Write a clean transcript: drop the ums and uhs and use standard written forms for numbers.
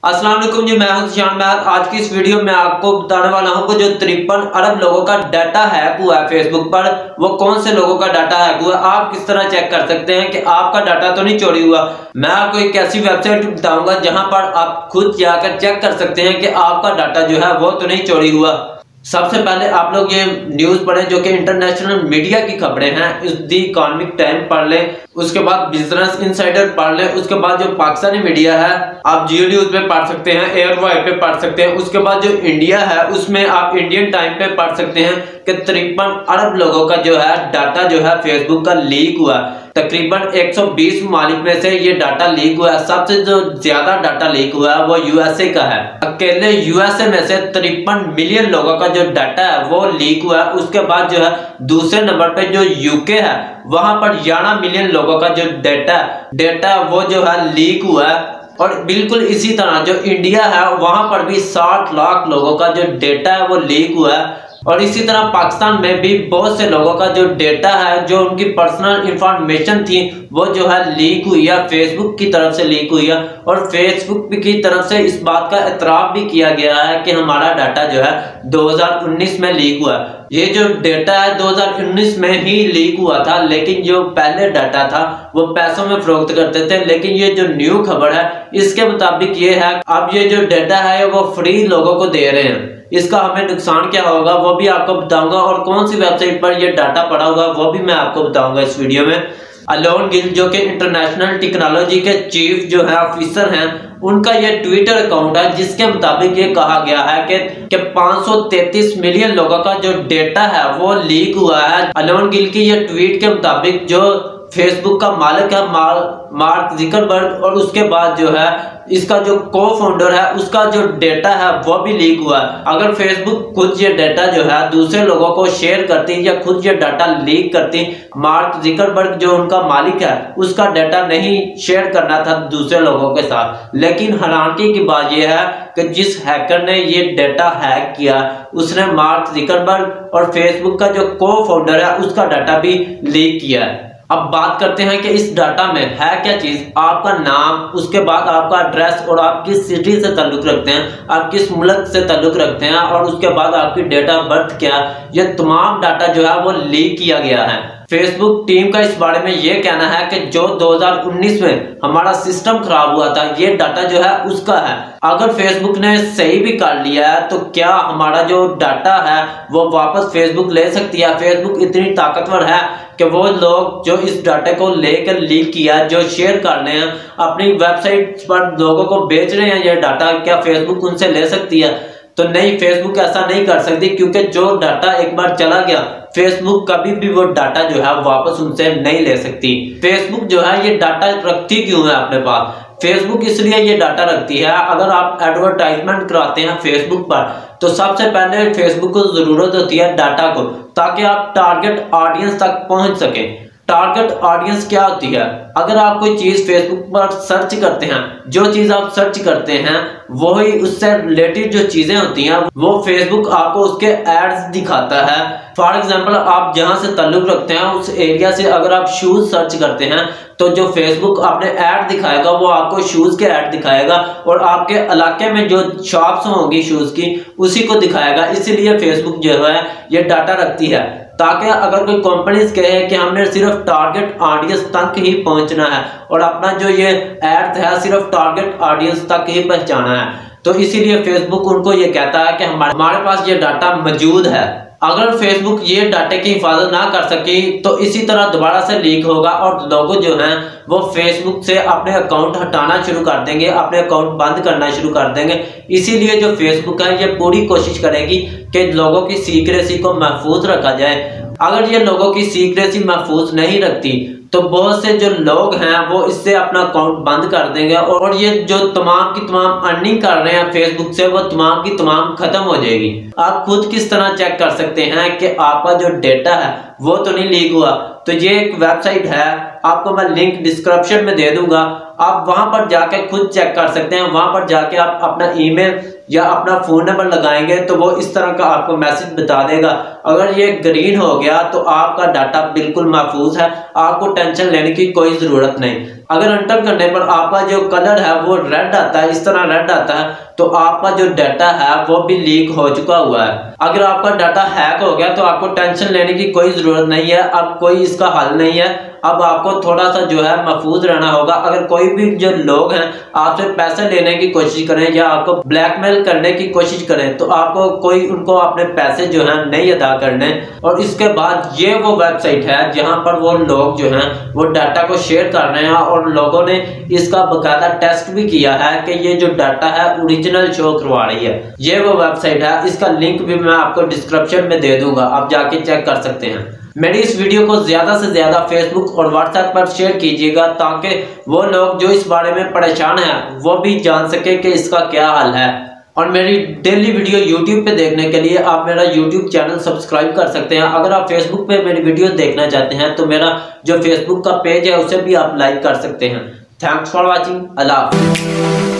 अस्सलाम वालेकुम जी, मैं हूं शान महर। आज की इस वीडियो में आपको बताने वाला हूं कि जो 53 अरब लोगों का डाटा हैक हुआ है फेसबुक पर, वो कौन से लोगों का डाटा हैक हुआ, आप किस तरह चेक कर सकते हैं कि आपका डाटा तो नहीं चोरी हुआ। मैं आपको एक ऐसी वेबसाइट बताऊंगा जहां पर आप खुद जाकर चेक कर सकते हैं कि आपका डाटा जो है वो तो नहीं चोरी हुआ। सबसे पहले आप लोग ये न्यूज पढ़ें जो कि इंटरनेशनल मीडिया की खबरें हैं। दी इकोनॉमिक टाइम पढ़ लें, उसके बाद बिजनेस इनसाइडर पढ़ लें, उसके बाद जो पाकिस्तानी मीडिया है आप जियो न्यूज पे पढ़ सकते हैं, एयरवाइब पे पढ़ सकते हैं। उसके बाद जो इंडिया है उसमें आप इंडियन टाइम पे पढ़ सकते हैं कि 53 अरब लोगों का जो है डाटा जो है फेसबुक का लीक हुआ। तकरीबन 120 ममालिक में से ये डाटा लीक हुआ है। सबसे जो ज्यादा डाटा लीक हुआ है वो यूएसए का है। अकेले यूएसए में से 53 मिलियन लोगों का जो डाटा है वो लीक हुआ है। उसके बाद जो है दूसरे नंबर पे जो यूके है वहां पर 11 मिलियन लोगों का जो डेटा वो जो है लीक हुआ है। और बिल्कुल इसी तरह जो इंडिया है वहां पर भी 60 लाख लोगों का जो डेटा है वो लीक हुआ है। और इसी तरह पाकिस्तान में भी बहुत से लोगों का जो डेटा है, जो उनकी पर्सनल इंफॉर्मेशन थी, वो जो है लीक हुई है, फेसबुक की तरफ से लीक हुई है। और फेसबुक की तरफ से इस बात का एतराफ भी किया गया है कि हमारा डाटा जो है 2019 में लीक हुआ है। ये जो डेटा है 2019 में ही लीक हुआ था, लेकिन जो पहले डाटा था वो पैसों में फरोख्त करते थे। लेकिन ये जो न्यू खबर है इसके मुताबिक ये है अब ये जो डाटा है वो फ्री लोगों को दे रहे हैं। इसका हमें नुकसान क्या होगा वो भी आपको बताऊंगा, और कौन सी वेबसाइट पर ये डाटा पड़ा हुआ वो भी मैं आपको बताऊंगा इस वीडियो में। अलोन गिल जो कि इंटरनेशनल टेक्नोलॉजी के चीफ जो है ऑफिसर हैं, उनका ये ट्विटर अकाउंट है जिसके मुताबिक ये कहा गया है कि 533 मिलियन लोगों का जो डेटा है वो लीक हुआ है। अलोन गिल की ये ट्वीट के मुताबिक जो फेसबुक का मालिक है मार्क ज़ुकरबर्ग, और उसके बाद जो है इसका जो को फाउंडर है उसका जो डेटा है वो भी लीक हुआ है। अगर फेसबुक खुद ये डेटा जो है दूसरे लोगों को शेयर करती या खुद ये डाटा लीक करती, मार्क ज़ुकरबर्ग जो उनका मालिक है उसका डाटा नहीं शेयर करना था दूसरे लोगों के साथ। लेकिन हैरानी की बात यह है कि जिस हैकर ने ये डाटा हैक किया उसने मार्क ज़ुकरबर्ग और फेसबुक का जो को फाउंडर है उसका डाटा भी लीक किया है। अब बात करते हैं कि इस डाटा में है क्या चीज। आपका नाम, उसके बाद आपका एड्रेस, और आप किस सिटी से ताल्लुक रखते हैं, आप किस मुल्क से ताल्लुक रखते हैं, और उसके बाद आपकी डेट ऑफ बर्थ क्या, ये तमाम डाटा जो है वो लीक किया गया है। फेसबुक टीम का इस बारे में ये कहना है कि जो 2019 में हमारा सिस्टम खराब हुआ था ये डाटा जो है उसका है। अगर फेसबुक ने सही भी कर लिया है तो क्या हमारा जो डाटा है वो वापस फेसबुक ले सकती है? फेसबुक इतनी ताकतवर है कि वो लोग जो इस डाटा को लेकर लीक किया, जो शेयर कर रहे हैं अपनी वेबसाइट पर लोगों को बेच रहे हैं ये डाटा, क्या फेसबुक उनसे ले सकती है? तो नहीं, फेसबुक ऐसा नहीं कर सकती, क्योंकि जो डाटा एक बार चला गया फेसबुक कभी भी वो डाटा जो है वापस उनसे नहीं ले सकती। फेसबुक जो है ये डाटा रखती क्यों है अपने पास? फेसबुक इसलिए ये डाटा रखती है, अगर आप एडवर्टाइजमेंट कराते हैं फेसबुक पर तो सबसे पहले फेसबुक को जरूरत होती है डाटा को, ताकि आप टारगेट ऑडियंस तक पहुंच सकें। टारगेट ऑडियंस क्या होती है? अगर आप कोई चीज फेसबुक पर सर्च करते हैं, जो चीज आप सर्च करते हैं वही उससे रिलेटेड जो चीजें होती हैं वो फेसबुक आपको उसके एड्स दिखाता है। फॉर एग्जांपल आप जहां से ताल्लुक रखते हैं उस एरिया से अगर आप शूज सर्च करते हैं तो जो फेसबुक अपने ऐड दिखाएगा वो आपको शूज के ऐड दिखाएगा, और आपके इलाके में जो शॉप्स होंगी शूज की उसी को दिखाएगा। इसीलिए फेसबुक जो है ये डाटा रखती है, ताकि अगर कोई कंपनीज कहे कि हमने सिर्फ टारगेट ऑडियंस तक ही पहुंचना है और अपना जो ये एड है सिर्फ टारगेट ऑडियंस तक ही पहुंचाना है, तो इसीलिए फेसबुक उनको ये कहता है कि हमारे पास ये डाटा मौजूद है। अगर फेसबुक ये डाटे की हिफाजत ना कर सकी तो इसी तरह दोबारा से लीक होगा और लोग जो हैं वो फेसबुक से अपने अकाउंट हटाना शुरू कर देंगे, अपने अकाउंट बंद करना शुरू कर देंगे। इसीलिए जो फेसबुक है ये पूरी कोशिश करेगी कि लोगों की सीक्रेसी को महफूज रखा जाए। अगर ये लोगों की सीक्रेसी महफूज नहीं रखती तो बहुत से जो लोग हैं वो इससे अपना अकाउंट बंद कर देंगे, और ये जो तमाम की तमाम अर्निंग कर रहे हैं फेसबुक से वो तमाम की तमाम खत्म हो जाएगी। आप खुद किस तरह चेक कर सकते हैं कि आपका जो डेटा है वो तो नहीं लीक हुआ? तो ये एक वेबसाइट है, आपको मैं लिंक डिस्क्रिप्शन में दे दूंगा। आप वहां पर जाके खुद चेक कर सकते हैं। वहां पर जाके आप अपना ईमेल या अपना फोन नंबर लगाएंगे तो वो इस तरह का आपको मैसेज बता देगा। अगर ये ग्रीन हो गया तो आपका डाटा बिल्कुल महफूज है, आपको टेंशन लेने की कोई जरूरत नहीं। अगर एंटर करने पर आपका जो कलर है वो रेड आता है, इस तरह रेड आता है, तो आपका जो डाटा है वो भी लीक हो चुका हुआ है। अगर आपका डाटा हैक हो गया तो आपको टेंशन लेने की कोई जरूरत नहीं है, अब कोई इसका हल नहीं है। अब आपको थोड़ा सा जो है महफूज रहना होगा। अगर कोई भी जो लोग हैं आपसे पैसे लेने की कोशिश करें या आपको ब्लैकमेल करने की कोशिश करें तो आपको कोई उनको अपने पैसे जो हैं नहीं अदा करने। और इसके बाद ये वो वेबसाइट है जहां पर वो लोग जो हैं वो डाटा को शेयर कर रहे हैं और लोगों ने इसका बकायदा टेस्ट भी किया है कि ये जो डाटा है ओरिजिनल शो करवा रही है। ये वो वेबसाइट है, इसका लिंक भी मैं आपको डिस्क्रिप्शन में दे दूंगा, आप जाके चेक कर सकते हैं। मेरी इस वीडियो को ज्यादा से ज्यादा फेसबुक और व्हाट्सएप पर शेयर कीजिएगा ताकि वो लोग जो इस बारे में परेशान हैं वो भी जान सके कि इसका क्या हल है। और मेरी डेली वीडियो यूट्यूब पे देखने के लिए आप मेरा यूट्यूब चैनल सब्सक्राइब कर सकते हैं। अगर आप फेसबुक पे मेरी वीडियो देखना चाहते हैं तो मेरा जो फेसबुक का पेज है उसे भी आप लाइक कर सकते हैं। Thanks for watching. अल्लाह हाफ़िज़।